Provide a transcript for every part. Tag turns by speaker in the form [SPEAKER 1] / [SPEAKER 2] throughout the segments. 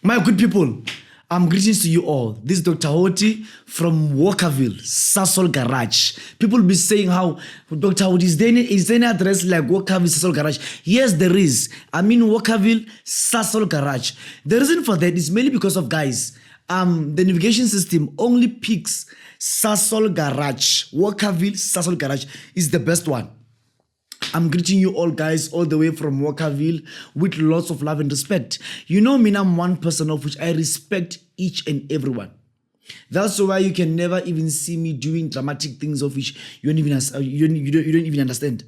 [SPEAKER 1] My good people, greetings to you all. This is Dr. Hoti from Walkerville, Sasol Garage. People be saying how, Dr. Hoti, is there any address like Walkerville, Sasol Garage? Yes, there is. I mean Walkerville, Sasol Garage. The reason for that is mainly because of, guys, the navigation system only picks Sasol Garage. Walkerville, Sasol Garage is the best one. I'm greeting you all, guys, all the way from Walkerville with lots of love and respect. You know me, I'm one person of which I respect each and everyone. That's why you can never even see me doing dramatic things of which you don't even understand.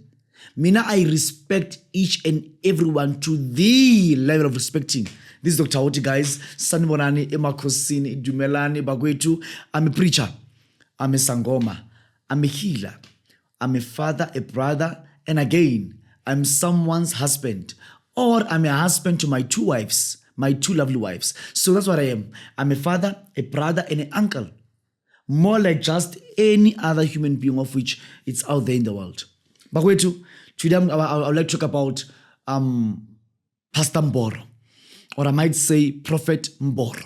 [SPEAKER 1] Mina, I respect each and everyone to the level of respecting. This is Dr. Hoti, guys. Sanibonani, emakosini, dumelani, bagwetu. I'm a preacher. I'm a sangoma. I'm a healer. I'm a father, a brother, and again, I'm someone's husband, or I'm a husband to my two wives, my two lovely wives. So that's what I am. I'm a father, a brother, and an uncle. More like just any other human being of which it's out there in the world. But wait, today I would like to talk about Pastor Mboro, or I might say Prophet Mboro.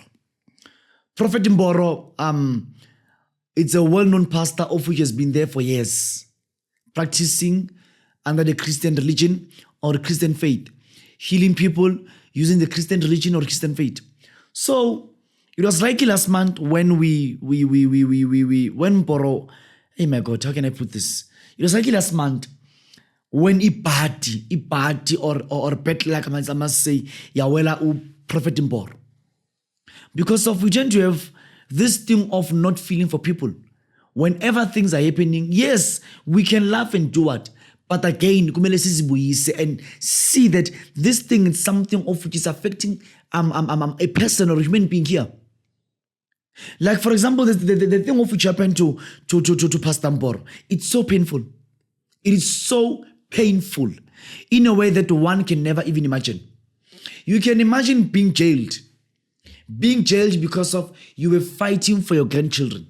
[SPEAKER 1] Prophet Mboro, it's a well-known pastor of which has been there for years, practicing under the Christian religion or Christian faith, healing people using the Christian religion or Christian faith. So it was like last month when when Mboro, hey my God, how can I put this? It was like last month when Ipati or bet like I must say, Yawela u Prophet Mboro. Because of we tend to have this thing of not feeling for people. Whenever things are happening, yes, we can laugh and do what? But again, kumele sizibuyise and see that this thing is something of which is affecting a person or a human being here. Like for example, the thing of which happened to Pastor Mboro. It's so painful. It is so painful in a way that one can never even imagine. You can imagine being jailed because of you were fighting for your grandchildren.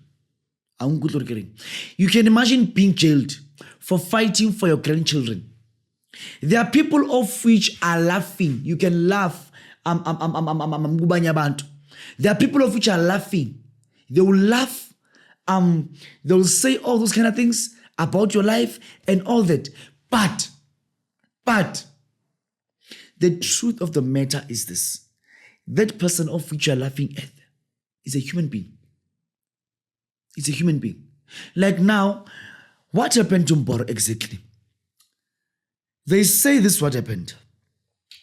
[SPEAKER 1] You can imagine being jailed for fighting for your grandchildren. There are people of which are laughing. You can laugh. There are people of which are laughing. They will laugh. They will say all those kind of things about your life and all that. But the truth of the matter is this. That person of which you are laughing at is a human being. It's a human being. Like now, what happened to Mboro exactly? They say this what happened.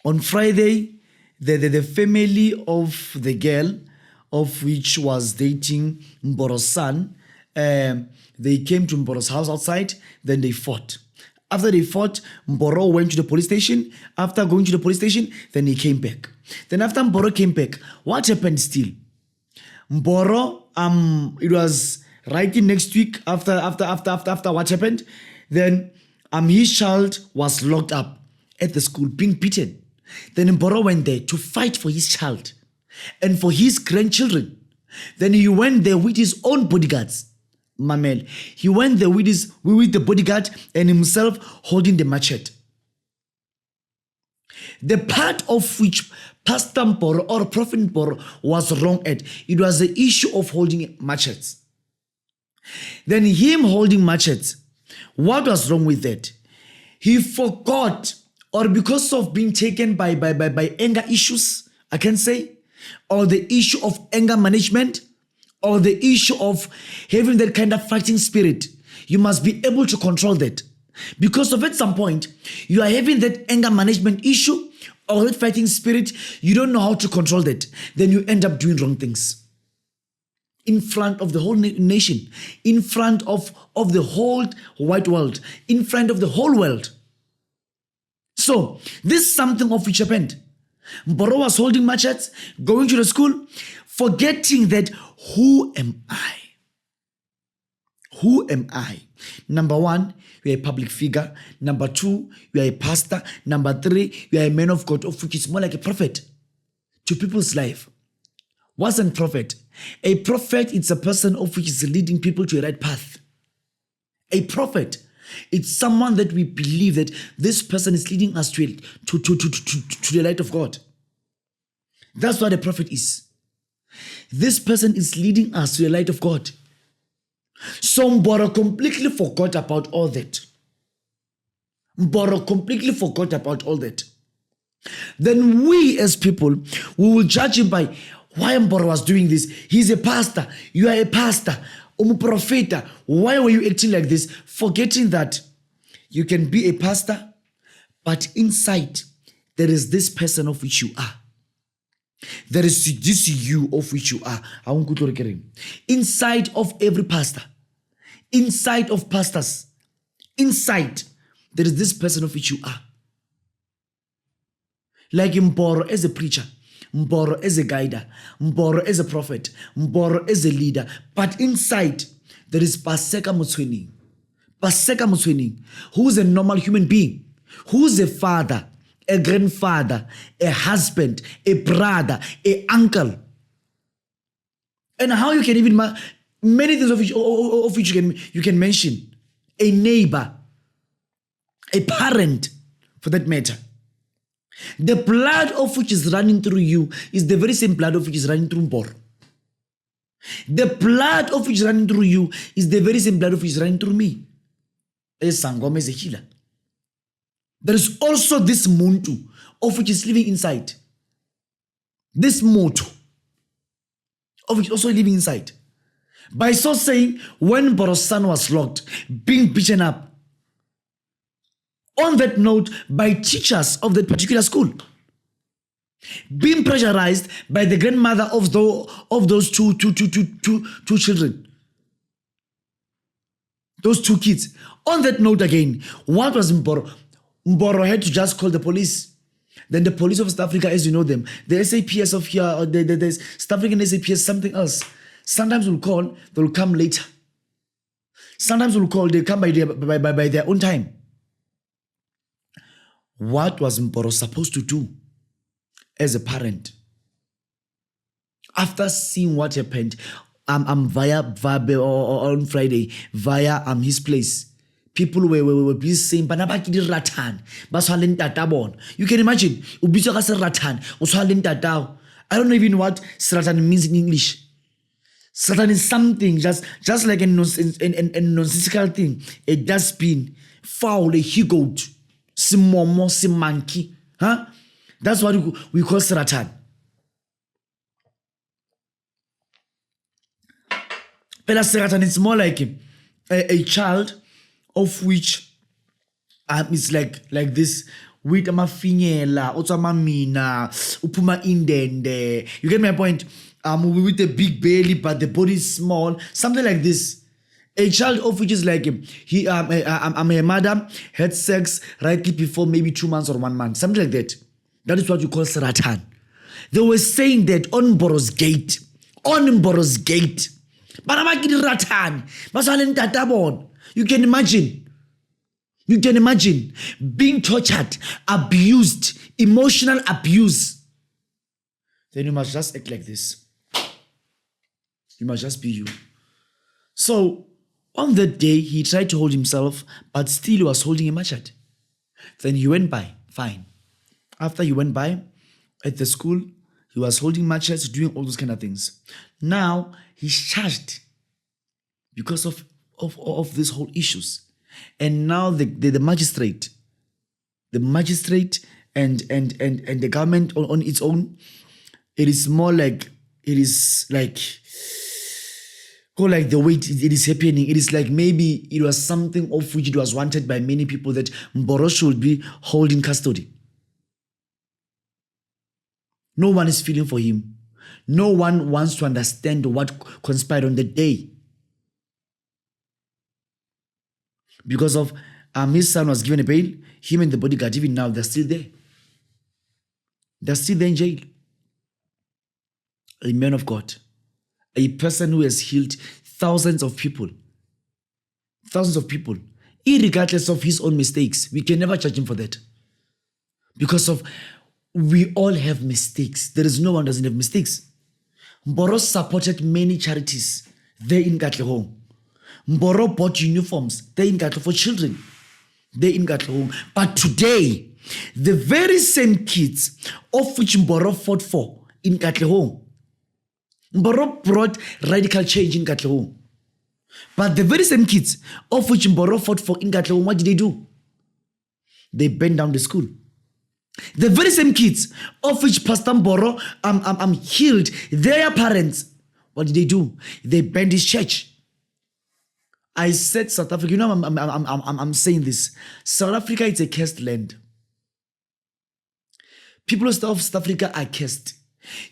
[SPEAKER 1] On Friday, the family of the girl of which was dating Mboro's son, they came to Mboro's house outside, then they fought. After they fought, Mboro went to the police station. After going to the police station, then he came back. Then after Mboro came back, what happened still? Mboro, it was right in next week after what happened, then his child was locked up at the school being beaten. Then Mboro went there to fight for his child and for his grandchildren. Then he went there with his own bodyguards. Mamel. He went there with the bodyguard and himself holding the machete. The part of which Pastor Mboro or Prophet Mboro was wrong at, it was the issue of holding machetes. Then him holding machetes, what was wrong with that? He forgot, or because of being taken by anger issues, I can say, or the issue of anger management, or the issue of having that kind of fighting spirit, you must be able to control that. Because of at some point, you are having that anger management issue or that fighting spirit, you don't know how to control that. Then you end up doing wrong things. In front of the whole nation, in front of the whole white world, in front of the whole world. So, this is something of which happened. Mboro was holding machetes, going to the school, forgetting that, who am I? Who am I? Number one, you are a public figure. Number two, you are a pastor. Number three, you are a man of God, of which is more like a prophet to people's life. What's a prophet? A prophet is a person of which is leading people to a right path. A prophet, it's someone that we believe that this person is leading us to the light of God. That's what a prophet is. This person is leading us to the light of God. So Mboro completely forgot about all that. Mboro completely forgot about all that. Then we as people, we will judge him by why Mboro was doing this. He's a pastor. You are a pastor. Prophet. Why were you acting like this? Forgetting that you can be a pastor, but inside there is this person of which you are. There is this you of which you are. Inside of every pastor, inside of pastors, inside there is this person of which you are. Like Mboro as a preacher, Mboro as a guider, Mboro as a prophet, Mboro as a leader. But inside there is Paseka Motswening. Paseka Motswening, who is a normal human being, who is a father, a grandfather, a husband, a brother, a uncle. And how you can even, many things of which you can mention. A neighbor, a parent for that matter. The blood of which is running through you is the very same blood of which is running through Mboro. The blood of which is running through you is the very same blood of which is running through me. As Sangoma as a healer. There is also this muntu of which is living inside. This moto of which is also living inside. By so saying, when Mboro's son was locked, being beaten up, on that note, by teachers of that particular school, being pressurized by the grandmother of those two children, those two kids. On that note again, what was Mboro? Mboro had to just call the police. Then the police of South Africa, as you know them, the SAPS of here, or the South African SAPS, something else. Sometimes we'll call, they'll come later. Sometimes we'll call, they come by their own time. What was Mboro supposed to do as a parent? After seeing what happened, via Vabe or on Friday, via his place, people were busy saying, "Banabaki ratan, baswalen tatabon." You can imagine, ubiswa ka ratan, uswalen tatao. I don't know even what ratan means in English. Satan is something just like a nonsensical thing, a dustbin, foul, a he-goat, simomo, simanki. Huh? That's what we call Satan. But Satan is more like a child of which is like this. With amafinyela, otamamina, upuma indende. You get my point? With a big belly, but the body is small, something like this. A child of which is like a mother had sex rightly before maybe 2 months or 1 month, something like that. That is what you call Satan. They were saying that on Mboro's gate, you can imagine. You can imagine being tortured, abused, emotional abuse. Then you must just act like this. You must just be you. So, on that day, he tried to hold himself, but still he was holding a machete. Then he went by, fine. After he went by, at the school, he was holding machetes, doing all those kind of things. Now, he's charged because of these whole issues. And now the magistrate and the government on its own, it is like the way it is happening. It is like maybe it was something of which it was wanted by many people that Mboro should be holding custody. No one is feeling for him. No one wants to understand what conspired on the day. Because of his son was given a bail, him and the bodyguard, even now, they're still there. They're still there in jail. A man of God. A person who has healed thousands of people. Thousands of people. Irregardless of his own mistakes. We can never judge him for that. Because we all have mistakes. There is no one who doesn't have mistakes. Mboro supported many charities there in Katlehong. Mboro bought uniforms there in Katlehong for children. There in Katlehong. But today, the very same kids of which Mboro fought for in Katlehong. Mboro brought radical change in Katlehong. But the very same kids of which Mboro fought for in Katlehong, what did they do? They burned down the school. The very same kids of which Pastor Mboro healed their parents, what did they do? They burned his church. I said South Africa, I'm saying this. South Africa is a cursed land. People of South Africa are cursed.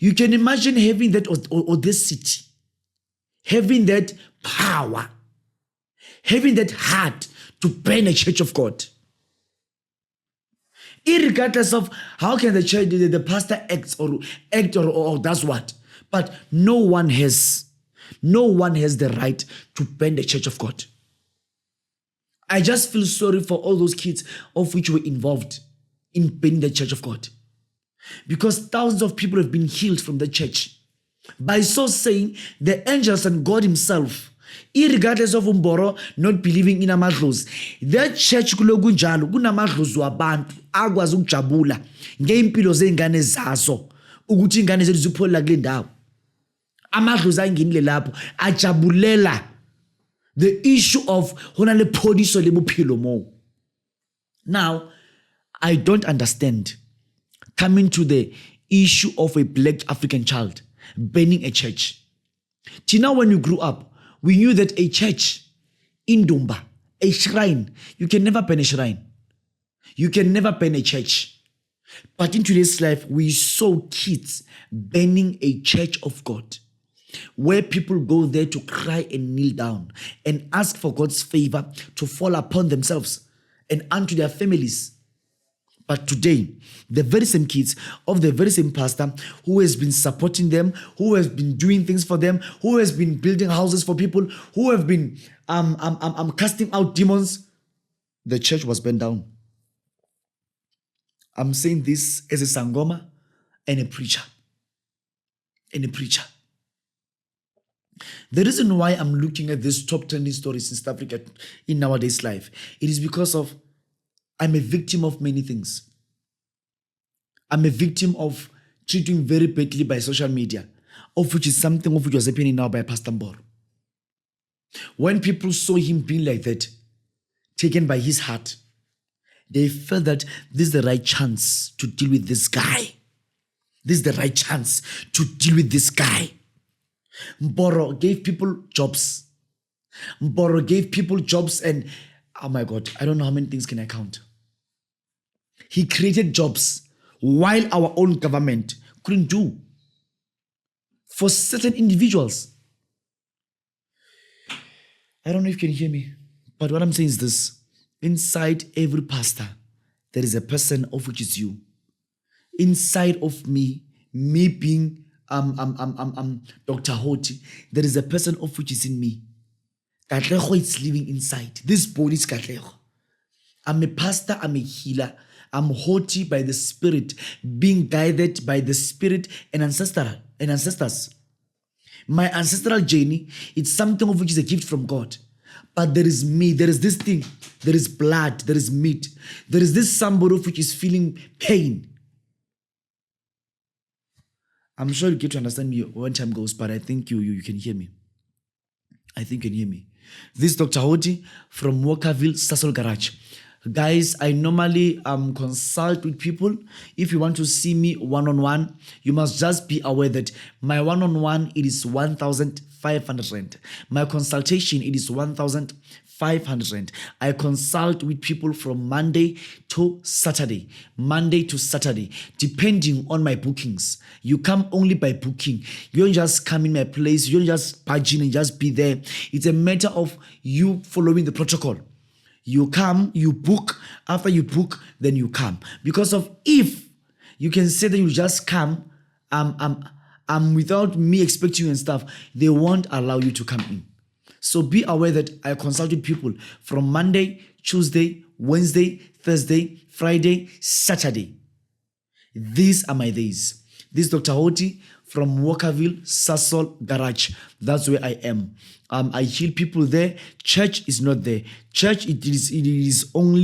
[SPEAKER 1] You can imagine having that audacity, having that power, having that heart to burn a church of God. Irregardless of how can the church, the pastor act or does what. But no one has the right to burn the church of God. I just feel sorry for all those kids of which were involved in burning the church of God. Because thousands of people have been healed from the church. By so saying, the angels and God himself, irregardless of Mboro not believing in amadlozi, that church kulokunjalo kunamadlozi wabantu akwazi ukujabula ngeimpilo zengane zazo ukuthi ingane zethu ziphola kule ndawo. Amadlozi angenile lapho ajabulela the issue of hona le phodiso le bophelo mo. Now, I don't understand coming to the issue of a black African child burning a church. Till now, when you grew up, we knew that a church in Dumba, a shrine, you can never burn a shrine. You can never burn a church. But in today's life, we saw kids burning a church of God, where people go there to cry and kneel down and ask for God's favor to fall upon themselves and unto their families. But today, the very same kids of the very same pastor who has been supporting them, who has been doing things for them, who has been building houses for people, who have been casting out demons, the church was burned down. I'm saying this as a sangoma and a preacher. And a preacher. The reason why I'm looking at this top 10 stories in South Africa in nowadays life, it is because of I'm a victim of many things. I'm a victim of treating very badly by social media, of which is something of which was happening now by Pastor Mboro. When people saw him being like that, taken by his heart, they felt that this is the right chance to deal with this guy. This is the right chance to deal with this guy. Mboro gave people jobs. Mboro gave people jobs and, oh my God, I don't know how many things can I count. He created jobs while our own government couldn't do for certain individuals. I don't know if you can hear me, but what I'm saying is this. Inside every pastor, there is a person of which is you. Inside of me being Dr. Hoti, there is a person of which is in me. Katlego is living inside. This body is Katlego. I'm a pastor, I'm a healer. I'm Hoti by the Spirit, being guided by the Spirit and ancestors. My ancestral journey, it's something of which is a gift from God. But there is me, there is this thing, there is blood, there is meat. There is this somebody of which is feeling pain. I'm sure you get to understand me when time goes, but I think you can hear me. I think you can hear me. This is Dr. Hoti from Walkerville, Sasol Garage. Guys, I normally consult with people. If you want to see me one-on-one, you must just be aware that my one-on-one, it is 1,500 rand. My consultation, it is 1,500 rand. I consult with people from Monday to Saturday. Monday to Saturday, depending on my bookings. You come only by booking. You don't just come in my place. You don't just barge in and just be there. It's a matter of you following the protocol. You come, you book. After you book, then you come. Because of if you can say that you just come, without me expecting you and stuff, they won't allow you to come in. So be aware that I consulted people from Monday, Tuesday, Wednesday, Thursday, Friday, Saturday. These are my days. This is Dr. Hoti from Walkerville, Sasol Garage. That's where I am. I heal people there. Church is not there. Church, it is in its own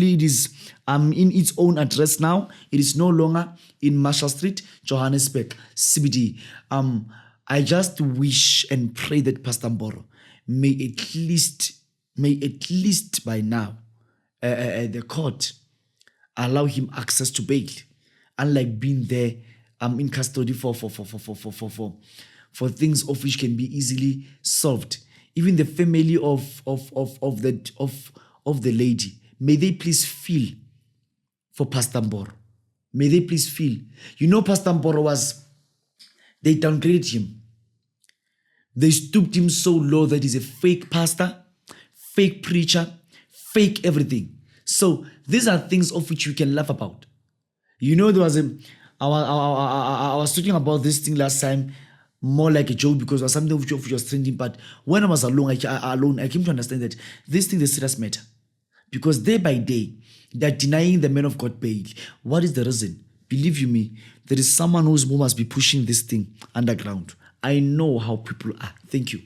[SPEAKER 1] address now. It is no longer in Marshall Street, Johannesburg, CBD. I just wish and pray that Pastor Mboro may at least by now the court allow him access to bail, unlike being there in custody for things of which can be easily solved. Even the family of the lady, may they please feel for Pastor Mboro. May they please feel. Pastor Mboro they downgraded him. They stooped him so low that he's a fake pastor, fake preacher, fake everything. So these are things of which you can laugh about. There was I was talking about this thing last time, more like a joke because it was something which was trending. But when I was alone, I came to understand that this thing is a serious matter. Because day by day, they're denying the man of God bail. What is the reason? Believe you me, there is someone who must be pushing this thing underground. I know how people are. Thank you.